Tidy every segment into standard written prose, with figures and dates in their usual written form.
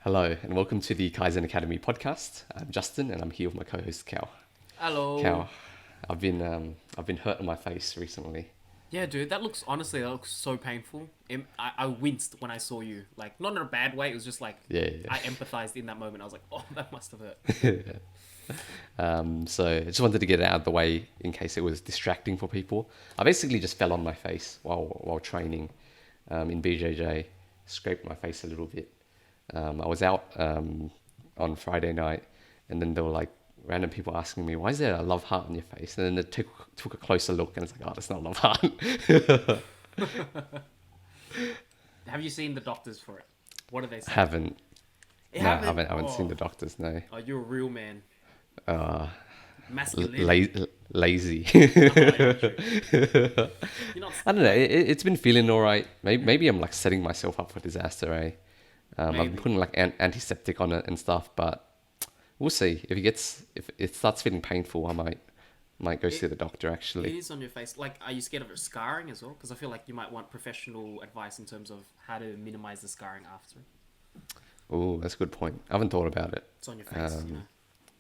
Hello and welcome to the Kaizen Academy podcast. I'm Justin and I'm here with my co-host Cal. Hello. Cal, I've been hurt on my face recently. Yeah, dude, that looks so painful. I winced when I saw you. Like, not in a bad way. It was just like Yeah. I empathized in that moment. I was like, oh, that must have hurt. So I just wanted to get it out of the way in case it was distracting for people. I basically just fell on my face while training in BJJ, scraped my face a little bit. I was out on Friday night, and then there were like random people asking me, "Why is there a love heart on your face?" And then they took a closer look, and it's like, "Oh, that's not a love heart." Have you seen the doctors for it? What do they say? Haven't. You No, haven't? I haven't seen Oh, the doctors. No. oh, you're a real man. Uh, Masculinity. lazy. Oh, yeah, true. You're not. I don't know. It's been feeling all right. Maybe I'm like setting myself up for disaster. I've been Maybe. putting like antiseptic on it and stuff, but we'll see. If it starts feeling painful, I might go see It, the doctor it actually. is on your face. Like, are you scared of it scarring as well? Because I feel like you might want professional advice in terms of how to minimize the scarring after. Oh, that's a good point. I haven't thought about it. It's on your face, you know.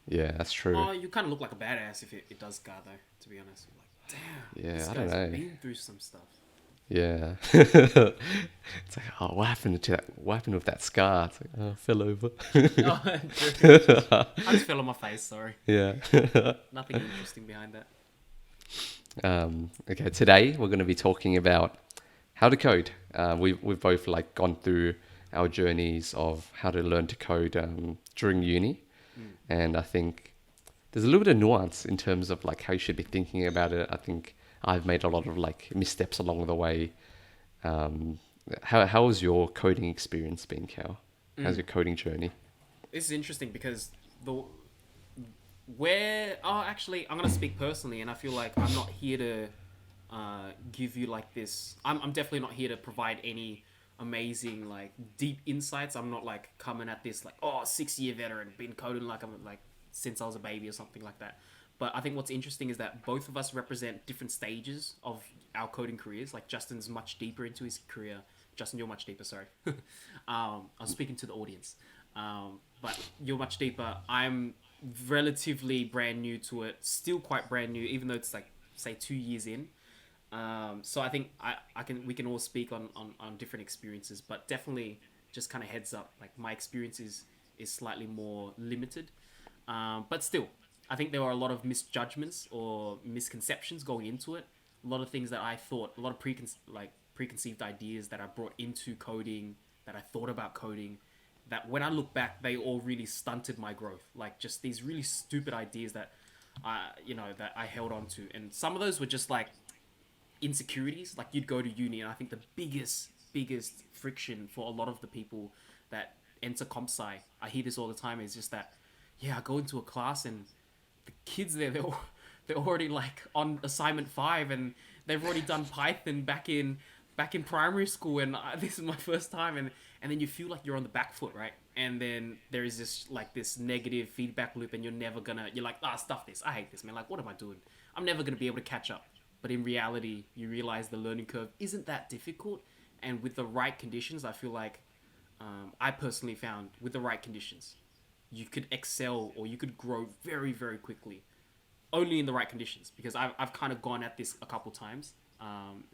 Yeah, that's true. Oh, you kind of look like a badass if it does scar though. To be honest, you're like, damn, Yeah, this I don't guy's know. been through some stuff. Yeah. It's like, oh, what happened to that? What happened with that scar? It's like, oh, I fell over. Oh, true. I just fell on my face. Sorry, Yeah. nothing interesting behind that. Okay, today we're going to be talking about how to code. We've both like gone through our journeys of how to learn to code during uni, Mm. and I think there's a little bit of nuance in terms of like how you should be thinking about it. I think I've made a lot of like missteps along the way. Um, how has your coding experience been, Cal? How's Mm. your coding journey? This is interesting because the where oh actually I'm gonna speak personally, and I feel like I'm not here to give you like this. I'm definitely not here to provide any amazing like deep insights. I'm not like coming at this like 6 year veteran, been coding like I'm like since I was a baby or something like that. But I think what's interesting is that both of us represent different stages of our coding careers. Like Justin's much deeper into his career. Justin, you're much deeper. Sorry, I'm speaking to the audience. But you're much deeper. I'm relatively brand new to it. Still quite brand new, even though it's like say 2 years in. So I think we can all speak on different experiences, but definitely just kind of heads up. Like my experience is slightly more limited, but still, I think there were a lot of misjudgments or misconceptions going into it. A lot of things that I thought, a lot of preconceived ideas that I brought into coding, that I thought about coding, that when I look back, they all really stunted my growth. Like just these really stupid ideas that that I held on to, and some of those were just like insecurities. Like you'd go to uni, and I think the biggest friction for a lot of the people that enter comp sci, I hear this all the time, is just that yeah, I go into a class and the kids there, they're already like on assignment 5, and they've already done Python back in primary school, and this is my first time, and then you feel like you're on the back foot, right? And then there is this negative feedback loop, and you're like, stuff this, I hate this, man, like what am I doing? I'm never gonna be able to catch up. But in reality, you realize the learning curve isn't that difficult, and with the right conditions, I feel like I personally found with the right conditions, you could excel or you could grow very, very quickly, only in the right conditions. Because I've kind of gone at this a couple times.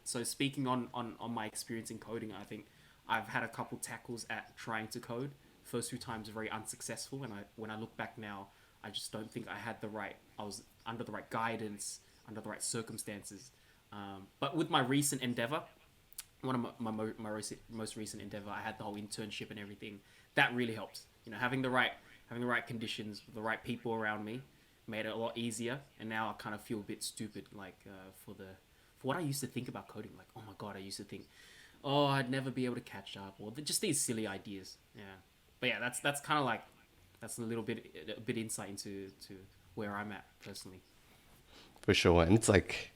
So speaking on my experience in coding, I think I've had a couple tackles at trying to code. First few times very unsuccessful, and when I look back now, I just don't think I was under the right guidance, under the right circumstances. But with my recent endeavor, one of my most recent endeavor, I had the whole internship and everything. That really helped. You know, having the right conditions, the right people around me, made it a lot easier. And now I kind of feel a bit stupid, like for what I used to think about coding. Like, oh my god, I used to think, oh, I'd never be able to catch up, or just these silly ideas. Yeah, but yeah, that's kind of like that's a bit insight into to where I'm at personally. For sure, and it's like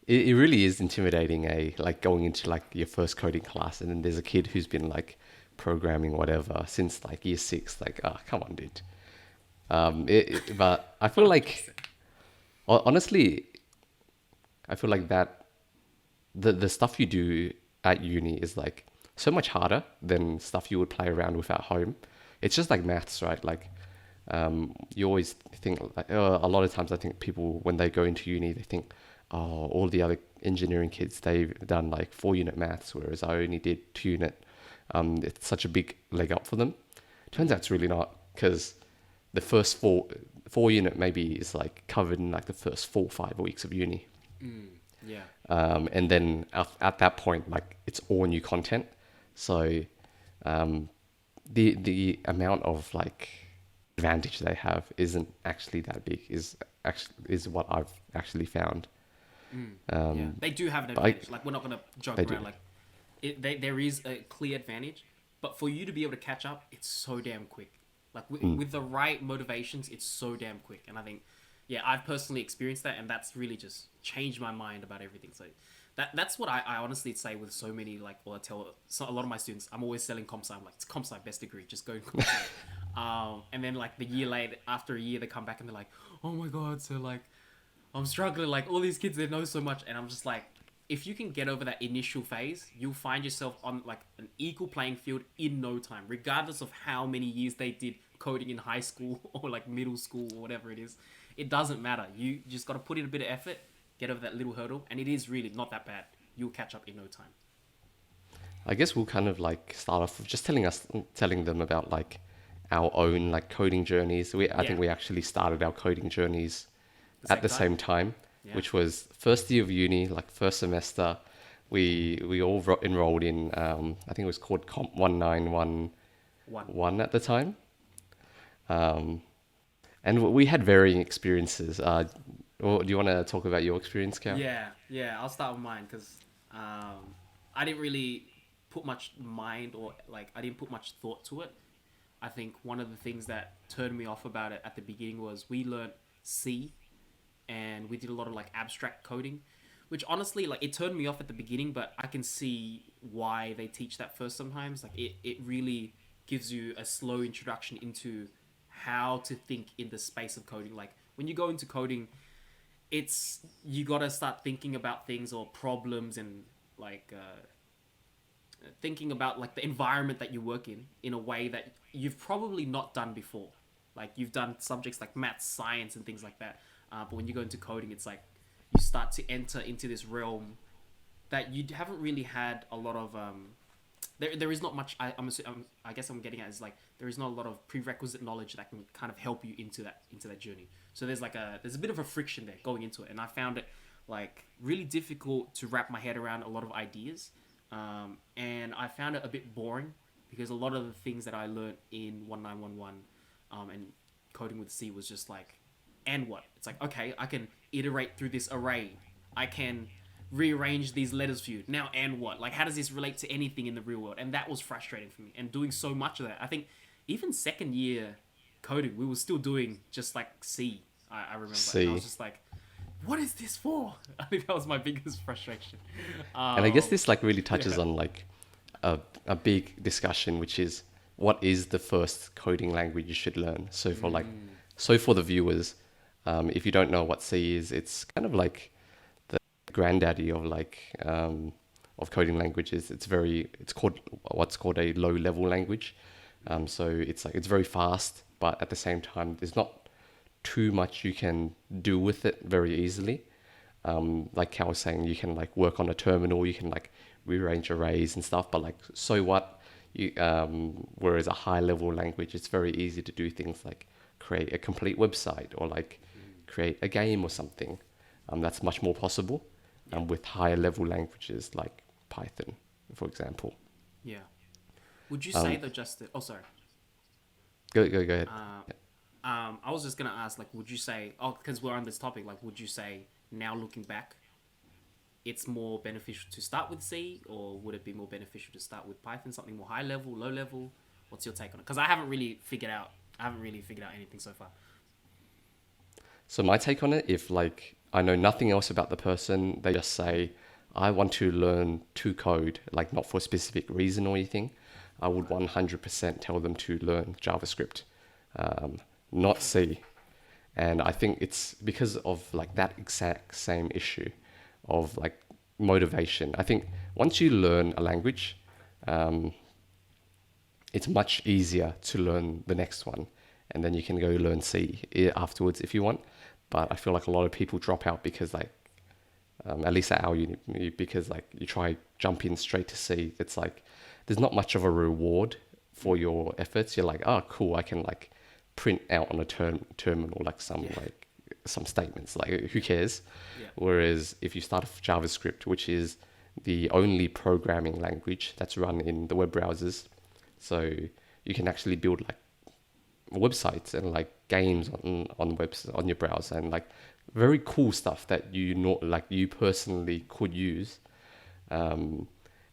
it really is intimidating, like going into like your first coding class, and then there's a kid who's been like programming whatever since like year 6. Like, oh, come on, dude. But I feel like honestly, I feel like that the stuff you do at uni is like so much harder than stuff you would play around with at home. it's just like maths, right? Like you always think like a lot of times I think people when they go into uni they think, oh, all the other engineering kids they've done like 4 unit maths, whereas I only did 2 unit. It's such a big leg up for them. Turns out it's really not, because the first 4 unit maybe is like covered in like the first 4 or 5 weeks of uni. Yeah. And then at that point, like it's all new content. So the amount of like advantage they have isn't actually that big. Is what I've actually found. Yeah, they do have an advantage. Like we're not gonna joke They around. do. Like there is a clear advantage, but for you to be able to catch up, it's so damn quick. Like with the right motivations, it's so damn quick. And I think, yeah, I've personally experienced that, and that's really just changed my mind about everything. So that's what I honestly say with so many, like, well, I tell a lot of my students, I'm always selling comp sci. I'm like, it's comp sci best degree, just go comp sci. And then like the year later, after a year, they come back and they're like, oh my god, so like I'm struggling, like all these kids, they know so much. And I'm just like, if you can get over that initial phase, you'll find yourself on like an equal playing field in no time, regardless of how many years they did coding in high school or like middle school or whatever it is. It doesn't matter. You just got to put in a bit of effort, get over that little hurdle, and it is really not that bad. You'll catch up in no time. I guess we'll kind of like start off with just telling them about like our own like coding journeys. I think we actually started our coding journeys at the same time, which was first year of uni, like first semester. We all enrolled in I think it was called Comp 1911 at the time. And we had varying experiences. Well, do you want to talk about your experience, Cal? Yeah. I'll start with mine because I didn't really put much mind or like I didn't put much thought to it. I think one of the things that turned me off about it at the beginning was we learned C, and we did a lot of like abstract coding, which honestly, like, it turned me off at the beginning, but I can see why they teach that first sometimes. Like it really gives you a slow introduction into how to think in the space of coding. Like when you go into coding, you got to start thinking about things or problems and like thinking about like the environment that you work in a way that you've probably not done before. Like you've done subjects like maths, science, and things like that. But when you go into coding, it's like you start to enter into this realm that you haven't really had a lot of. There is not much. I guess I'm getting at is like there is not a lot of prerequisite knowledge that can kind of help you into that journey. So there's a bit of a friction there going into it, and I found it like really difficult to wrap my head around a lot of ideas, and I found it a bit boring because a lot of the things that I learned in 1911 and coding with C was just like, and what? It's like, okay, I can iterate through this array. I can rearrange these letters for you. Now, and what? Like, how does this relate to anything in the real world? And that was frustrating for me. And doing so much of that, I think even second year coding, we were still doing just like C. I remember. C. And I was just like, what is this for? I think that was my biggest frustration. And I guess this like really touches on like a big discussion, which is what is the first coding language you should learn. So for the viewers, if you don't know what C is, it's kind of like the granddaddy of like of coding languages. It's called what's called a low level language. So it's very fast, but at the same time, there's not too much you can do with it very easily. Like Cal was saying, you can like work on a terminal, you can like rearrange arrays and stuff, but like, so what? Whereas a high level language, it's very easy to do things like create a complete website or like create a game or something. That's much more possible with higher level languages like Python, for example. Yeah. Would you say though, Justin? Oh, sorry. Go ahead. I was just gonna ask, like, would you say? Oh, because we're on this topic. Like, would you say now looking back, it's more beneficial to start with C, or would it be more beneficial to start with Python, something more high level, low level? What's your take on it? Because I haven't really figured out anything so far. So my take on it, if like I know nothing else about the person, they just say, I want to learn to code, like not for a specific reason or anything, I would 100% tell them to learn JavaScript, not C. And I think it's because of like that exact same issue of like motivation. I think once you learn a language, it's much easier to learn the next one, and then you can go learn C afterwards if you want. But I feel like a lot of people drop out because like, at least at our uni, because like you try jump in straight to C. It's like there's not much of a reward for your efforts. You're like, oh, cool, I can like print out on a terminal like some statements. Like who cares? Yeah. Whereas if you start with JavaScript, which is the only programming language that's run in the web browsers, so you can actually build like websites and like games on webs on your browser, and like very cool stuff that you personally could use, and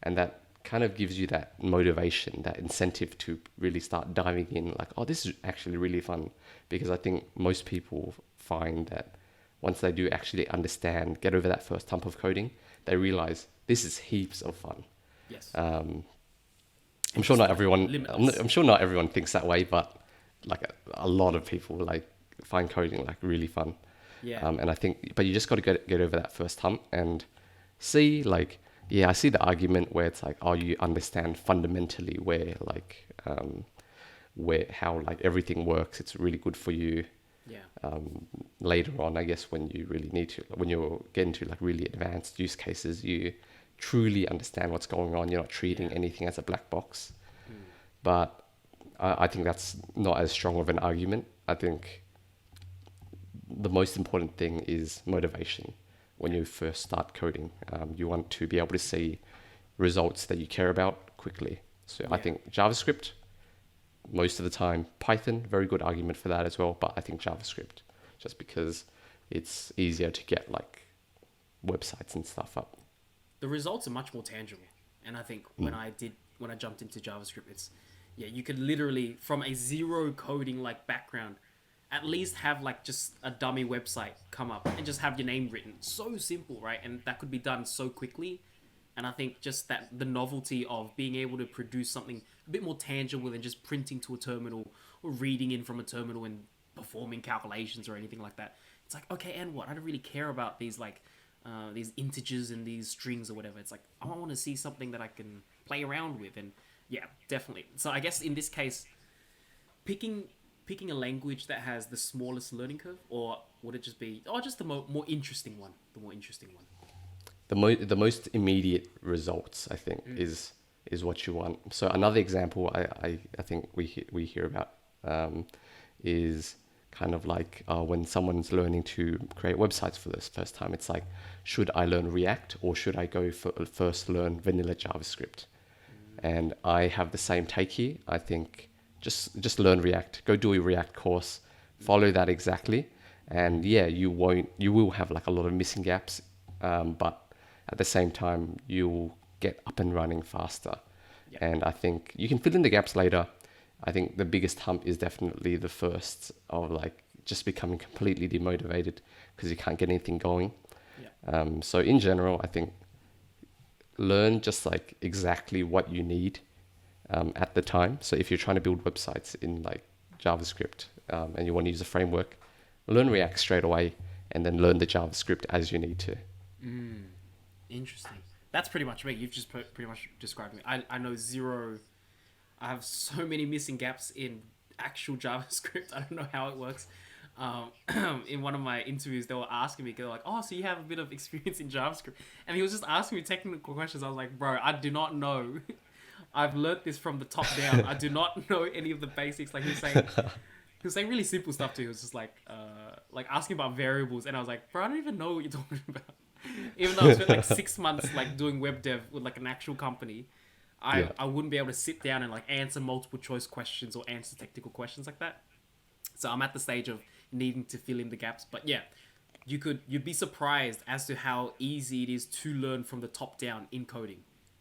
that kind of gives you that motivation, that incentive to really start diving in. Like, oh, this is actually really fun, because I think most people find that once they do actually understand, get over that first hump of coding, they realize this is heaps of fun. Yes. I'm sure not everyone. I'm sure not everyone thinks that way, but like a lot of people like find coding like really fun. Yeah. And I think, but you just got to get over that first hump and see like, yeah, I see the argument where it's like, oh, you understand fundamentally where how like everything works. It's really good for you. Yeah. Later on, I guess when you really need to, when you're getting to like really advanced use cases, you truly understand what's going on. You're not treating anything as a black box. But I think that's not as strong of an argument. I think the most important thing is motivation. When you first start coding, you want to be able to see results that you care about quickly. So I think JavaScript, most of the time. Python, very good argument for that as well. But I think JavaScript, just because it's easier to get like websites and stuff up. The results are much more tangible. And I think when I jumped into JavaScript, you could literally, from a zero coding like background, at least have like just a dummy website come up and just have your name written. So simple, right? And that could be done so quickly. And I think just that the novelty of being able to produce something a bit more tangible than just printing to a terminal or reading in from a terminal and performing calculations or anything like that. It's like, okay, and what? I don't really care about these like these integers and these strings or whatever. It's like, I want to see something that I can play around with. And yeah, definitely. So I guess in this case, picking a language that has the smallest learning curve, or would it just be, just the more interesting one? The more interesting one. The most immediate results, I think, is what you want. So another example I think we hear about is kind of like when someone's learning to create websites for the first time. It's like, should I learn React or should I go first learn vanilla JavaScript? And I have the same take here. I think just learn React. Go do a React course. Follow that exactly. And yeah, you will have like a lot of missing gaps, but at the same time, you'll get up and running faster. Yeah. And I think you can fill in the gaps later. I think the biggest hump is definitely the first of like just becoming completely demotivated because you can't get anything going. Yeah. So in general, I think learn just like exactly what you need at the time. So if you're trying to build websites in like JavaScript and you want to use a framework, learn React straight away and then learn the JavaScript as you need to. Interesting. That's pretty much me. You've just pretty much described me. I know zero. I have so many missing gaps in actual JavaScript. I don't know how it works. In one of my interviews, they were asking me, they're like, oh, so you have a bit of experience in JavaScript. And he was just asking me technical questions. I was like, bro, I do not know. I've learnt this from the top down. I do not know any of the basics. Like he was saying really simple stuff too. He was just like asking about variables. And I was like, bro, I don't even know what you're talking about. Even though I spent like 6 months like doing web dev with like an actual company, I wouldn't be able to sit down and like answer multiple choice questions or answer technical questions like that. So I'm at the stage of needing to fill in the gaps. But yeah, you'd be surprised as to how easy it is to learn from the top down in coding,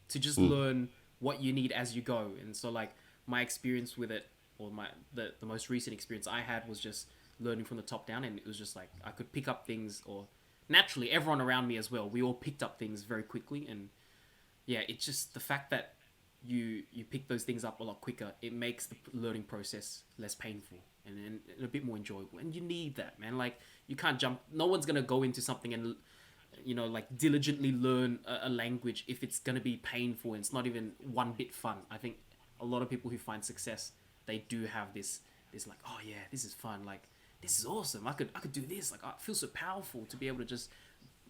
to just learn what you need as you go. And so like my experience with it, or the most recent experience I had was just learning from the top down, and it was just like I could pick up things, or naturally everyone around me as well, we all picked up things very quickly. And yeah, it's just the fact that you pick those things up a lot quicker, it makes the learning process less painful and a bit more enjoyable. And you need that, man. Like you can't jump, no one's gonna go into something and like diligently learn a language if it's gonna be painful and it's not even one bit fun. I think a lot of people who find success, they do have this like, oh yeah, this is fun, like this is awesome. I could do this. Like I feel so powerful to be able to just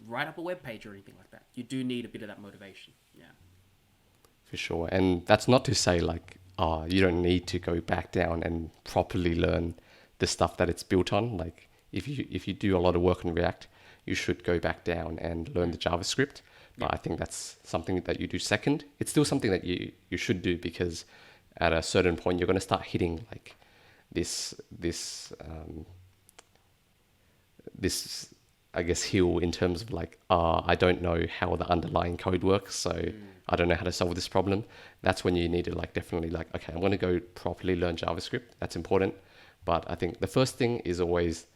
write up a web page or anything like that. You do need a bit of that motivation. Yeah. For sure. And that's not to say like, you don't need to go back down and properly learn the stuff that it's built on. Like if you do a lot of work on React, you should go back down and learn the JavaScript. But I think that's something that you do second. It's still something that you should do, because at a certain point you're going to start hitting like this I guess hill in terms of like, I don't know how the underlying code works, so I don't know how to solve this problem. That's when you need to like definitely like, okay, I'm going to go properly learn JavaScript. That's important. But I think the first thing is always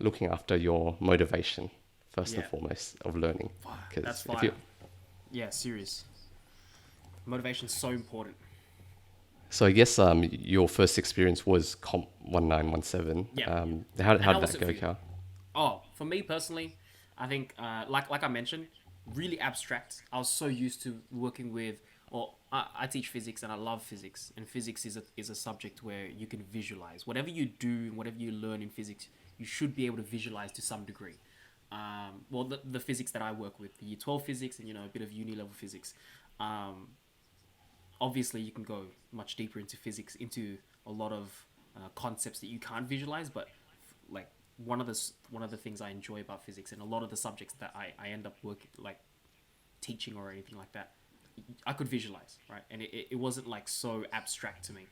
looking after your motivation first and foremost of learning. That's fire. Yeah, serious. Motivation's so important. So I guess your first experience was Comp 1917. Yeah. How How did was that it go, for you? Carl? Oh, for me personally, I think like I mentioned, really abstract. I was so used to working with, or I teach physics and I love physics, and physics is a subject where you can visualize whatever you do, whatever you learn in physics. You should be able to visualize to some degree. Well, the physics that I work with, the year 12 physics and a bit of uni level physics. Obviously, you can go much deeper into physics, into a lot of concepts that you can't visualize, but like one of the things I enjoy about physics, and a lot of the subjects that I end up working like teaching or anything like that, I could visualize, right? And it wasn't like so abstract to me.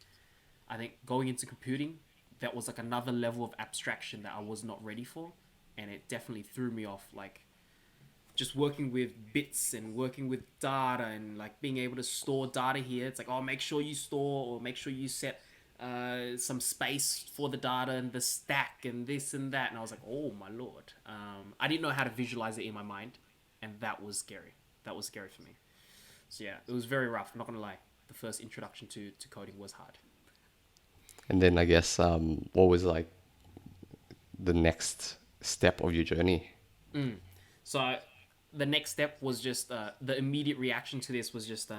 I think going into computing, that was like another level of abstraction that I was not ready for, and it definitely threw me off. Like just working with bits and working with data and like being able to store data here. It's like, oh, make sure you store, or make sure you set some space for the data and the stack and this and that. And I was like, oh my lord. I didn't know how to visualize it in my mind, and that was scary. That was scary for me. So yeah, it was very rough. I'm not gonna lie. The first introduction to coding was hard. And then I guess what was like the next step of your journey? So the next step was just the immediate reaction to this was just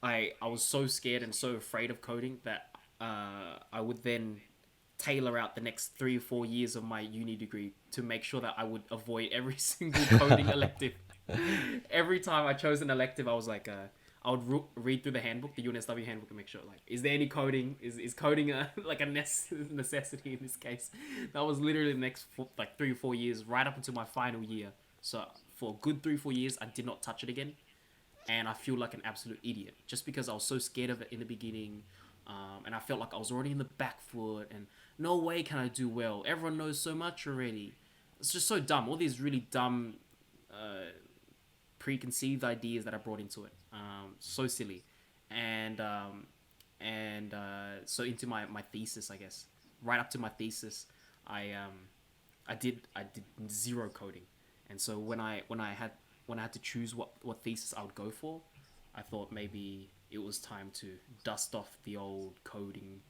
I was so scared and so afraid of coding that I would then tailor out the next 3 or 4 years of my uni degree to make sure that I would avoid every single coding elective. Every time I chose an elective, I was like, I would read through the handbook, the UNSW handbook, and make sure like, is there any coding? Is coding like a necessity in this case? That was literally the next 3 or 4 years, right up until my final year. So for a good 3 or 4 years, I did not touch it again, and I feel like an absolute idiot just because I was so scared of it in the beginning, and I felt like I was already in the back foot, and no way can I do well. Everyone knows so much already. It's just so dumb. All these really dumb preconceived ideas that I brought into it. So silly. And so into my thesis, I guess. Right up to my thesis, I did zero coding. And so when I had to choose what thesis I would go for, I thought maybe it was time to dust off the old coding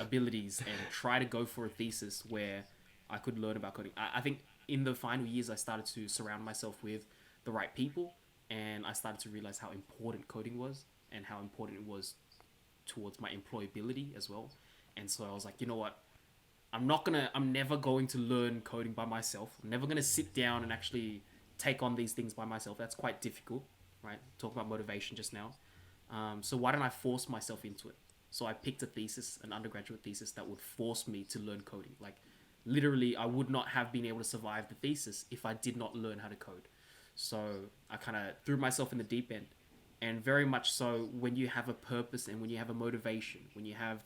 abilities and try to go for a thesis where I could learn about coding. I think in the final years, I started to surround myself with the right people, and I started to realize how important coding was and how important it was towards my employability as well. And so I was like, you know what? I'm never going to learn coding by myself. I'm never going to sit down and actually take on these things by myself. That's quite difficult, right? Talk about motivation just now. So why don't I force myself into it? So I picked a thesis, an undergraduate thesis that would force me to learn coding. Like literally, I would not have been able to survive the thesis if I did not learn how to code. So I kind of threw myself in the deep end. And very much so, when you have a purpose and when you have a motivation, when you have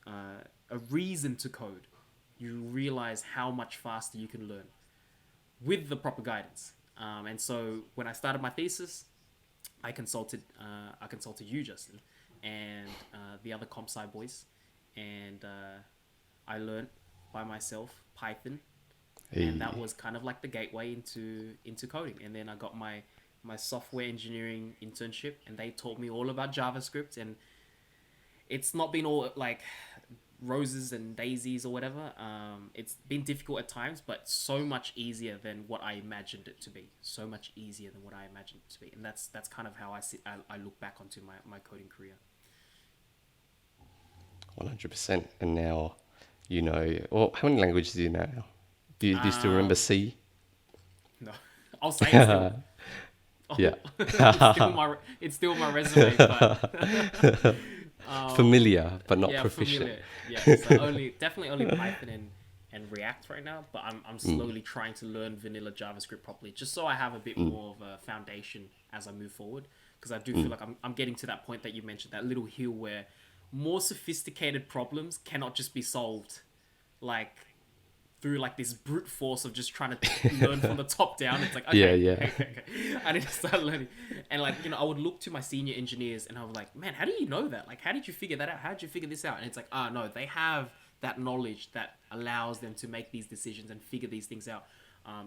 a reason to code, you realize how much faster you can learn with the proper guidance. And so when I started my thesis, I consulted you, Justin, and the other comp sci boys, and I learned by myself Python, and that was kind of like the gateway into coding. And then I got my software engineering internship, and they taught me all about JavaScript. And it's not been all like roses and daisies or whatever. It's been difficult at times, but so much easier than what I imagined it to be. So much easier than what I imagined it to be. And that's kind of how I look back onto my coding career. 100%. And now, well, how many languages do you know now? Do you still remember C? No, I'll say it still. Yeah. It's still my resume, but Familiar, but not yeah, proficient. familiar. Yeah, so definitely only Python and React right now. But I'm slowly trying to learn vanilla JavaScript properly, just so I have a bit more of a foundation as I move forward. Because I do feel like I'm getting to that point that you mentioned, that little hill where more sophisticated problems cannot just be solved like through like this brute force of just trying to learn from the top down. It's like, okay, Yeah. okay, I need to start learning. And like, I would look to my senior engineers and I was like, man, how do you know that? Like, how did you figure that out? How did you figure this out? And it's like, no, they have that knowledge that allows them to make these decisions and figure these things out.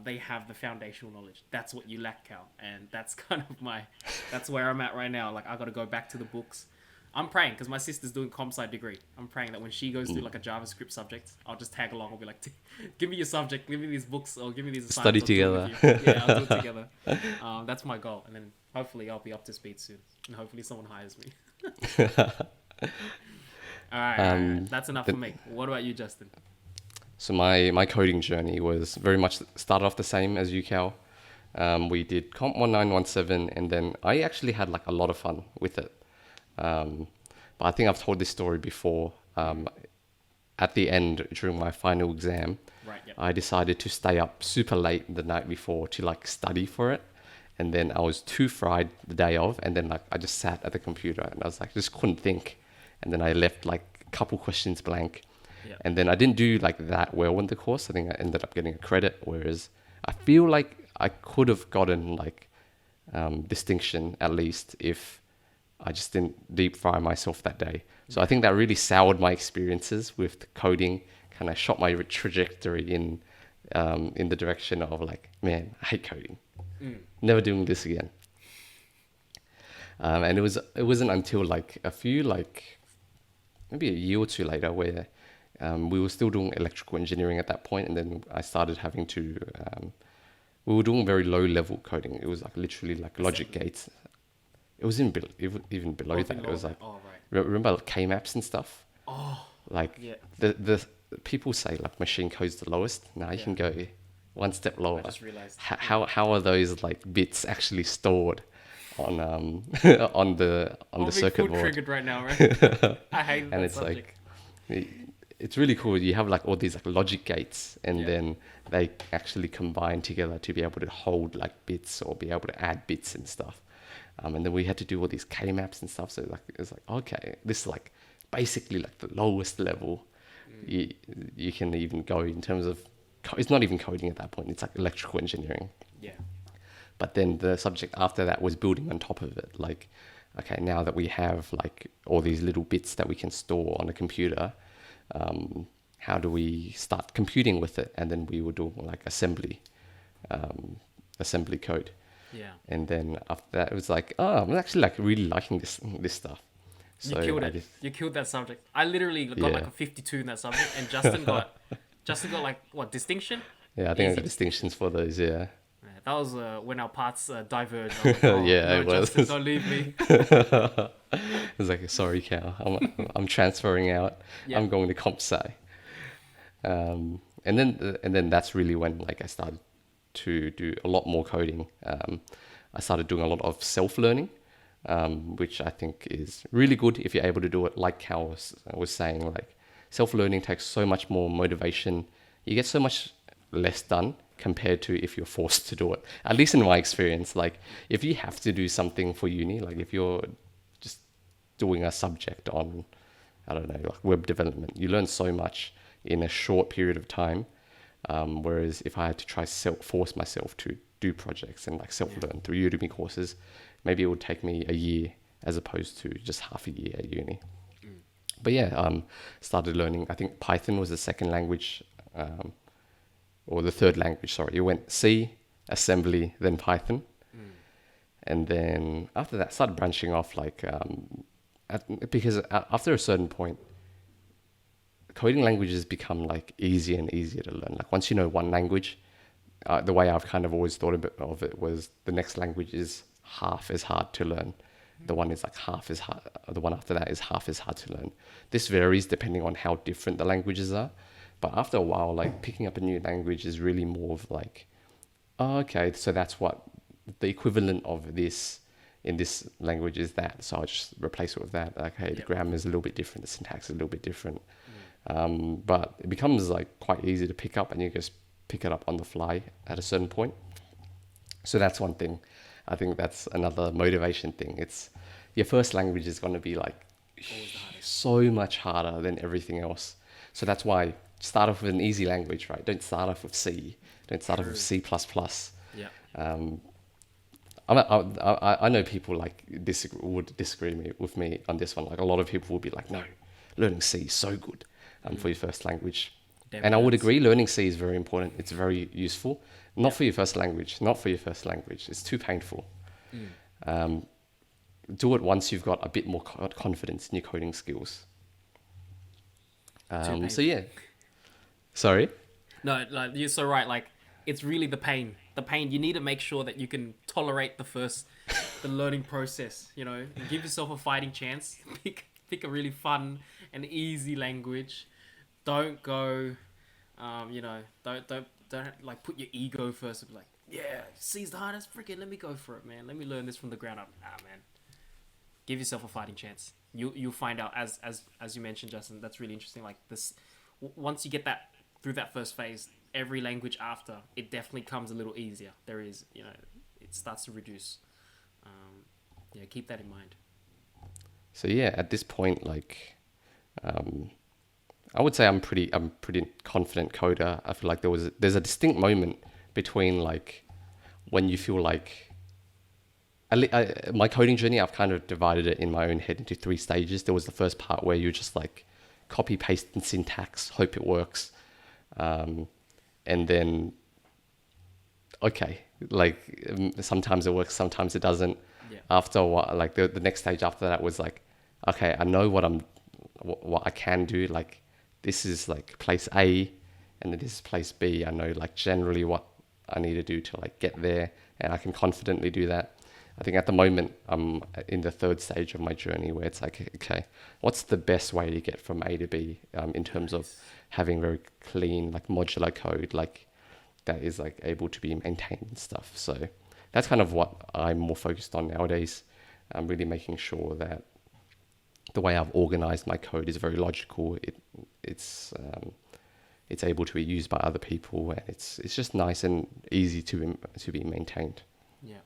They have the foundational knowledge. That's what you lack, Cal. And that's kind of that's where I'm at right now. Like, I got to go back to the books. I'm praying because my sister's doing comp sci degree. I'm praying that when she goes through like a JavaScript subject, I'll just tag along. I'll be like, give me your subject, give me these books, or give me these assignments. Study together. Yeah, I'll do it together. That's my goal. And then hopefully I'll be up to speed soon. And hopefully someone hires me. All right. That's enough for me. What about you, Justin? So my coding journey was very much started off the same as you, Cal. We did Comp 1917, and then I actually had like a lot of fun with it. But I think I've told this story before. At the end, during my final exam, Right, yep. I decided to stay up super late the night before to like study for it. And then I was too fried the day of, and then like I just sat at the computer and I was like, just couldn't think. And then I left like a couple questions blank. Yep. And then I didn't do like that well in the course. I think I ended up getting a credit, whereas I feel like I could have gotten like distinction at least if I just didn't deep fry myself that day. So I think that really soured my experiences with coding, kind of shot my trajectory in the direction of like, man, I hate coding. Never doing this again. And it wasn't until like maybe a year or two later where we were still doing electrical engineering at that point, and then I started having to. We were doing very low level coding. It was like literally like logic gates. It was even below that. It was like remember like K-maps and stuff. Oh, like yeah. The people say like machine code's the lowest. Now you can go one step lower. I just realized. How are those like bits actually stored on on the circuit board? Triggered right now, right? I hate that And it's subject. like it's really cool. You have like all these like logic gates, and then they actually combine together to be able to hold like bits or be able to add bits and stuff. And then we had to do all these K maps and stuff. So like it's like, okay, this is like basically like the lowest level you can even go in terms of. It's not even coding at that point. It's like electrical engineering. Yeah. But then the subject after that was building on top of it. Like, okay, now that we have like all these little bits that we can store on a computer, how do we start computing with it? And then we were doing like assembly code. Yeah. And then after that, it was like, oh, I'm actually like really liking this stuff. So You killed it. You killed that subject. I literally got like a 52 in that subject, and Justin got like what, distinction? Yeah, I think I Easy. got distinctions for those. Yeah. Yeah, that was when our paths diverged. I was like, oh, Yeah, no, it was. Justin, don't leave me. It was like, sorry, Cal, I'm transferring out. Yeah. I'm going to comp sci. And then that's really when like I started to do a lot more coding. I started doing a lot of self-learning, which I think is really good if you're able to do it. Like Cal was saying, like self-learning takes so much more motivation. You get so much less done compared to if you're forced to do it. At least in my experience, like if you have to do something for uni, like if you're just doing a subject on, I don't know, like web development, you learn so much in a short period of time. Whereas if I had to try force myself to do projects and like self-learn through Udemy courses, maybe it would take me a year as opposed to just half a year at uni. But yeah, started learning. I think Python was the second language, or the third language. Sorry, it went C, assembly, then Python, and then after that, started branching off. Like, because after a certain point, coding languages become like easier and easier to learn. Like once you know one language, the way I've kind of always thought of it was the next language is half as hard to learn. the one is like half as hard, the one after that is half as hard to learn. This varies depending on how different the languages are. But after a while, like picking up a new language is really more of like, oh, okay, so that's what the equivalent of this in this language is that. So I'll just replace it with that. Okay, the grammar is a little bit different, the syntax is a little bit different. But it becomes like quite easy to pick up, and you just pick it up on the fly at a certain point. So that's one thing. I think that's another motivation thing. It's your first language is going to be like so much harder than everything else. So that's why start off with an easy language, right? Don't start off with C. Don't start off with C++. Yeah. I know people like would disagree with me on this one. Like a lot of people would be like, no, learning C is so good for your first language. Definitely. And I would agree, learning C is very important. It's very useful. Not for your first language. Not for your first language. It's too painful. Do it once you've got a bit more confidence in your coding skills. So yeah. Sorry? No, like you're so right. Like it's really the pain. The pain. You need to make sure that you can tolerate the learning process. You know, give yourself a fighting chance. Pick a really fun and easy language. Don't go, don't like put your ego first and be like, yeah, C's the hardest. Freaking let me go for it, man. Let me learn this from the ground up. Man. Give yourself a fighting chance. You'll find out as you mentioned, Justin. That's really interesting. Like this, once you get that through that first phase, every language after it definitely comes a little easier. There is, it starts to reduce. Keep that in mind. So yeah, at this point, like, I would say I'm pretty confident coder. I feel like there's a distinct moment between like when you feel like my coding journey, I've kind of divided it in my own head into 3 stages. There was the first part where you're just like copy paste and syntax, hope it works. And then, okay, like sometimes it works, sometimes it doesn't. Yeah. After a while, like the next stage after that was like, okay, I know what I can do. Like this is like place A and then this is place B. I know like generally what I need to do to like get there, and I can confidently do that. I think at the moment I'm in the 3rd stage of my journey where it's like, okay, what's the best way to get from A to B in terms of having very clean, like modular code, like that is like able to be maintained and stuff. So that's kind of what I'm more focused on nowadays. I'm really making sure that the way I've organized my code is very logical. It's able to be used by other people, and it's just nice and easy to be maintained. Yeah.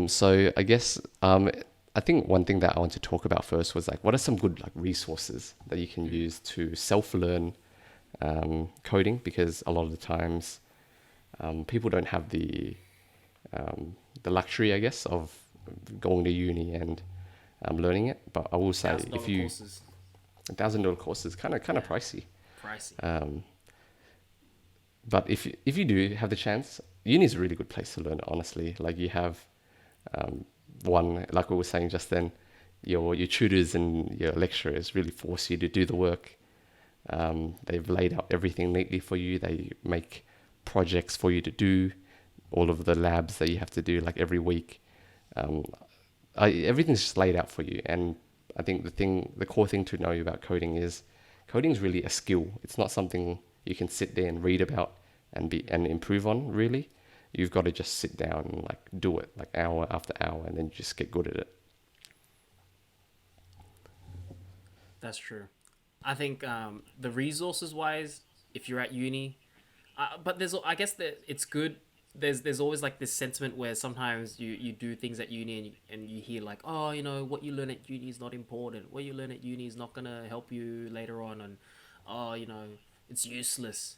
So I guess I think one thing that I want to talk about first was like, what are some good like resources that you can use to self-learn coding? Because a lot of the times people don't have the luxury, I guess, of going to uni and learning it. But I will say, if you $1,000 courses, kind of pricey. But if you do have the chance, uni is a really good place to learn it, honestly. Like you have one, like we were saying just then, your tutors and your lecturers really force you to do the work. They've laid out everything neatly for you. They make projects for you to do, all of the labs that you have to do like every week. Everything's just laid out for you. And I think the core thing to know about coding is really a skill. It's not something you can sit there and read about and improve on, really. You've got to just sit down and like do it like hour after hour, and then just get good at it. That's true. I think the resources wise, if you're at uni, but I guess that it's good. There's always like this sentiment where sometimes you do things at uni and you hear like, oh, what you learn at uni is not important. What you learn at uni is not gonna help you later on, and oh, it's useless.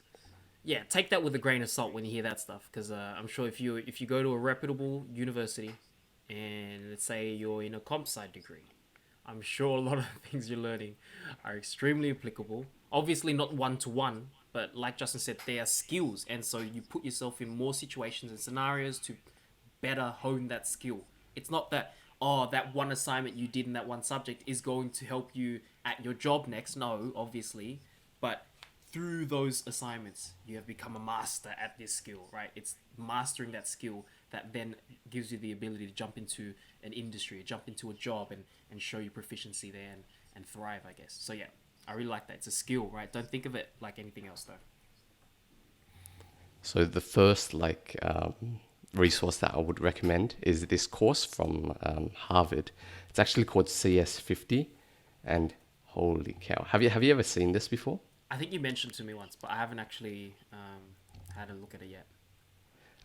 Yeah, take that with a grain of salt when you hear that stuff, because I'm sure if you go to a reputable university and let's say you're in a comp sci degree, I'm sure a lot of the things you're learning are extremely applicable. Obviously not one-to-one, but like Justin said, they are skills, and so you put yourself in more situations and scenarios to better hone that skill. It's not that, that one assignment you did in that one subject is going to help you at your job next. No, obviously, but through those assignments, you have become a master at this skill, right? It's mastering that skill that then gives you the ability to jump into an industry, jump into a job, and show your proficiency there and thrive, I guess. So yeah, I really like that. It's a skill, right? Don't think of it like anything else, though. So the first resource that I would recommend is this course from Harvard. It's actually called CS50, and holy cow, have you ever seen this before? I think you mentioned to me once, but I haven't actually had a look at it yet.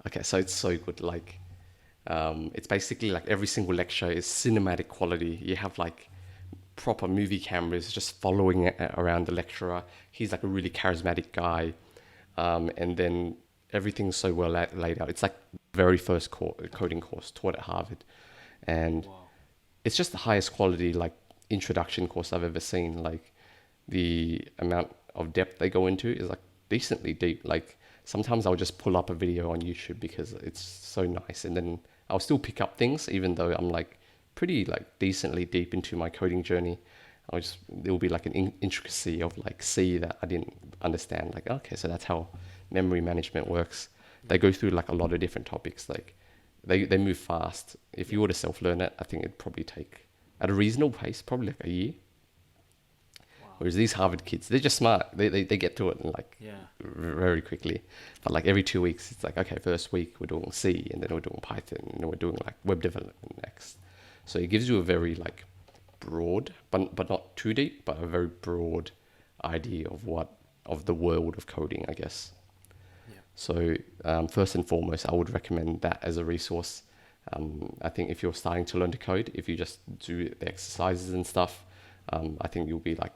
Okay, so it's so good. Like, it's basically like every single lecture is cinematic quality. You have like proper movie cameras just following around the lecturer. He's like a really charismatic guy, and then everything's so well laid out. It's like very first coding course taught at Harvard, and Wow. it's just the highest quality like introduction course I've ever seen. Like the amount of depth they go into is like decently deep. Like sometimes I'll just pull up a video on YouTube because it's so nice, and then I'll still pick up things even though I'm like pretty like decently deep into my coding journey. There'll be like an intricacy of like C that I didn't understand. Like, okay, so that's how memory management works. They go through like a lot of different topics. Like they move fast. If you were to self-learn it, I think it'd probably take at a reasonable pace, probably like a year. Wow. Whereas these Harvard kids, they're just smart. They get to it in like Yeah. very quickly. But like every 2 weeks, it's like, okay, first week we're doing C, and then we're doing Python, and then we're doing like web development next. So it gives you a very like broad, but not too deep, but a very broad idea of the world of coding, I guess. Yeah. So first and foremost, I would recommend that as a resource. I think if you're starting to learn to code, if you just do the exercises and stuff, I think you'll be like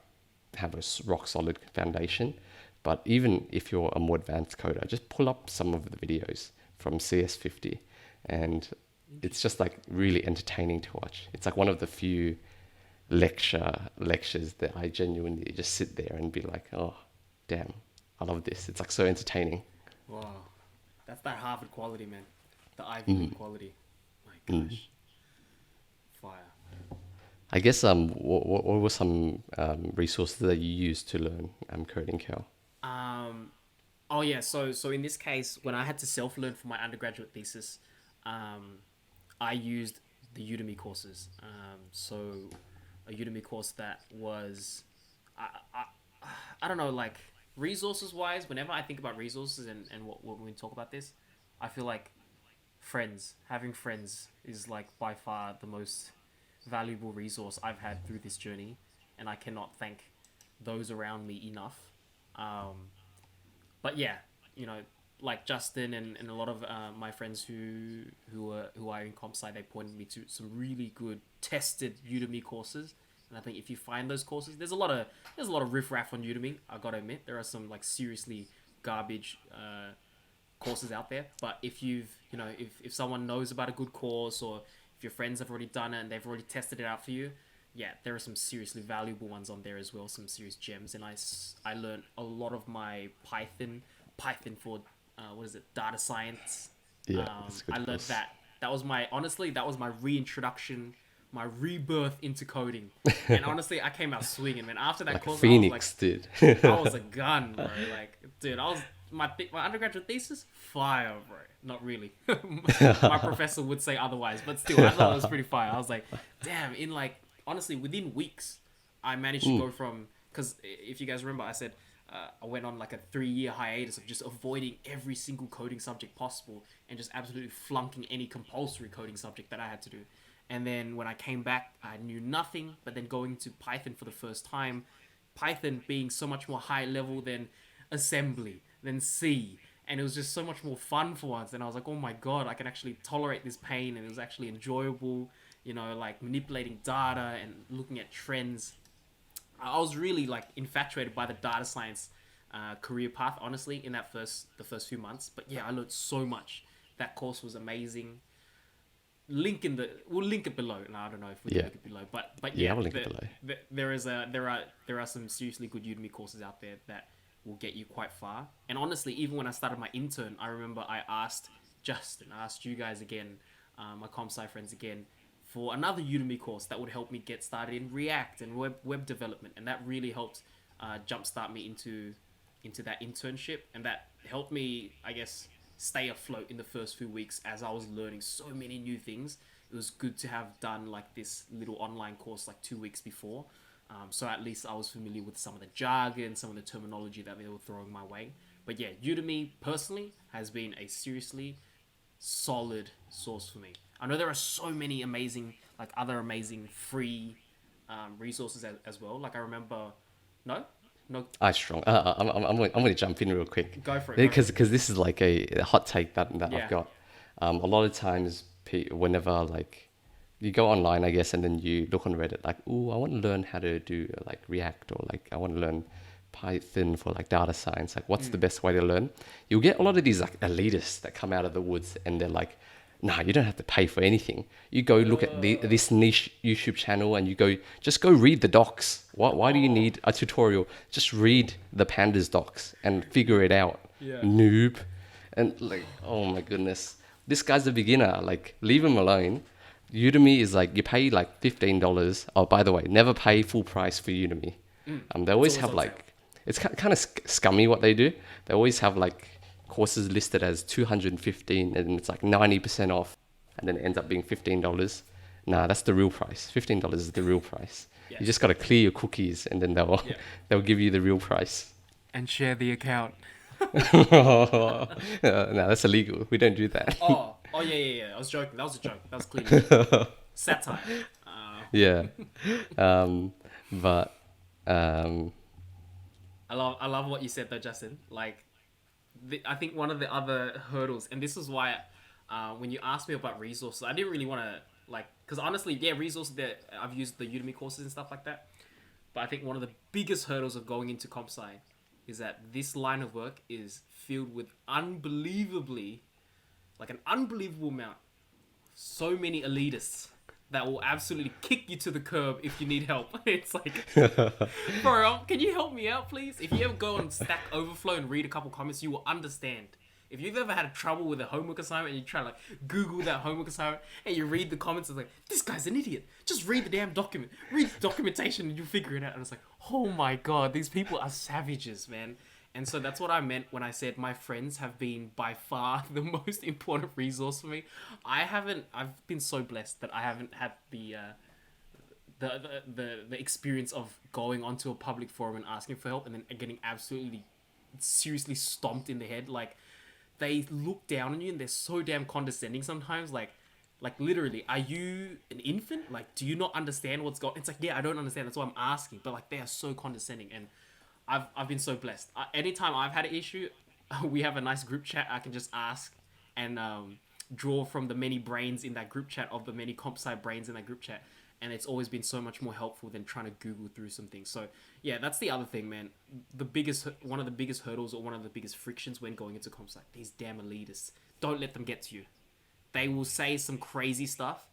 have a rock solid foundation. But even if you're a more advanced coder, just pull up some of the videos from CS50, and it's just like really entertaining to watch. It's like one of the few lectures that I genuinely just sit there and be like, oh, damn, I love this. It's like so entertaining. Wow. That's that Harvard quality, man. The Ivy League quality. My gosh. Fire. I guess what were some resources that you used to learn coding, Cal? Oh yeah, so in this case, when I had to self-learn for my undergraduate thesis, I used the Udemy courses. So a Udemy course that was, I don't know, like resources wise, whenever I think about resources and what we talk about this, I feel like having friends is like by far the most valuable resource I've had through this journey, and I cannot thank those around me enough. But yeah, you know, like Justin and a lot of my friends who are in comp sci, they pointed me to some really good tested Udemy courses. And I think if you find those courses, there's a lot of riffraff on Udemy. I gotta admit, there are some like seriously garbage courses out there. But if someone knows about a good course, or if your friends have already done it and they've already tested it out for you, yeah, there are some seriously valuable ones on there as well, some serious gems. And I learned a lot of my Python for what is it, data science. Yeah, that's a good I learned course. that was my reintroduction, my rebirth into coding. And honestly, I came out swinging, man. After that Like a course, phoenix, dude. I was a gun, bro. Like, dude, I was my undergraduate thesis, fire, bro. Not really. My professor would say otherwise, but still, I thought it was pretty fire. I was like, damn. In like, honestly, within weeks, I managed to go from, because if you guys remember, I said I went on like a 3-year hiatus of just avoiding every single coding subject possible and just absolutely flunking any compulsory coding subject that I had to do. And then when I came back, I knew nothing. But then going to Python for the first time, Python being so much more high level than assembly, than C. And it was just so much more fun for once. And I was like, oh my God, I can actually tolerate this pain. And it was actually enjoyable, like manipulating data and looking at trends. I was really like infatuated by the data science career path, honestly, in the first few months. But yeah, I learned so much. That course was amazing. We'll link it below. No, I don't know if we can link it below, but yeah, I'll link it below. There are some seriously good Udemy courses out there that will get you quite far. And honestly, even when I started my intern, I remember I asked Justin, I asked you guys again, my comp sci friends again, for another Udemy course that would help me get started in React and web development, and that really helped jumpstart me into into that internship, and that helped me, I guess, stay afloat in the first few weeks as I was learning so many new things. It was good to have done like this little online course like 2 weeks before. So at least I was familiar with some of the jargon, some of the terminology that they were throwing my way. But yeah, Udemy personally has been a seriously solid source for me. I know there are so many amazing, like other amazing free resources as well. Like I remember, no, I strong. I'm going to jump in real quick go for it. because this is like a hot take that Yeah. I've got. A lot of times, whenever like you go online, I guess, and then you look on Reddit, like, oh, I want to learn how to do like React, or like I want to learn Python for like data science. Like, what's the best way to learn? You'll get a lot of these like elitists that come out of the woods, and they're like, nah, you don't have to pay for anything. You go look at this niche YouTube channel, and just go read the docs. Why do you need a tutorial? Just read the pandas docs and figure it out. Yeah. Noob. And like, oh my goodness, this guy's a beginner. Like, leave him alone. Udemy is like, you pay like $15. Oh, by the way, never pay full price for Udemy. They always have like, it's kind of scummy what they do. They always have like courses listed as 215 and it's like 90% off, and then it ends up being $15. Nah, that's the real price. $15 is the real price. Yeah. You just got to clear your cookies, and then they'll give you the real price. And share the account. No, that's illegal. We don't do that. Oh yeah. I was joking. That was a joke. That was clearly satire. Yeah. But I love what you said though, Justin. Like, I think one of the other hurdles, and this is why when you asked me about resources, I didn't really want to like, because honestly, yeah, resources that I've used the Udemy courses and stuff like that. But I think one of the biggest hurdles of going into comp sci is that this line of work is filled with an unbelievable amount, so many elitists that will absolutely kick you to the curb if you need help. It's like, bro, can you help me out, please? If you ever go on Stack Overflow and read a couple comments, you will understand. If you've ever had trouble with a homework assignment and you try to like Google that homework assignment and you read the comments, it's like, this guy's an idiot. Just read the damn document. Read the documentation and you'll figure it out. And it's like, oh my God, these people are savages, man. And so that's what I meant when I said my friends have been by far the most important resource for me. I've been so blessed that I haven't had the experience of going onto a public forum and asking for help and then getting absolutely seriously stomped in the head. Like, they look down on you and they're so damn condescending sometimes. Like literally, are you an infant? Like, do you not understand what's going on? It's like, yeah, I don't understand. That's why I'm asking. But like, they are so condescending, and I've been so blessed. Anytime I've had an issue, we have a nice group chat. I can just ask and draw from the many brains in that group chat, of the many comp sci brains in that group chat. And it's always been so much more helpful than trying to Google through some things. So yeah, that's the other thing, man. One of the biggest hurdles, or one of the biggest frictions when going into comp sci, these damn elitists. Don't let them get to you. They will say some crazy stuff.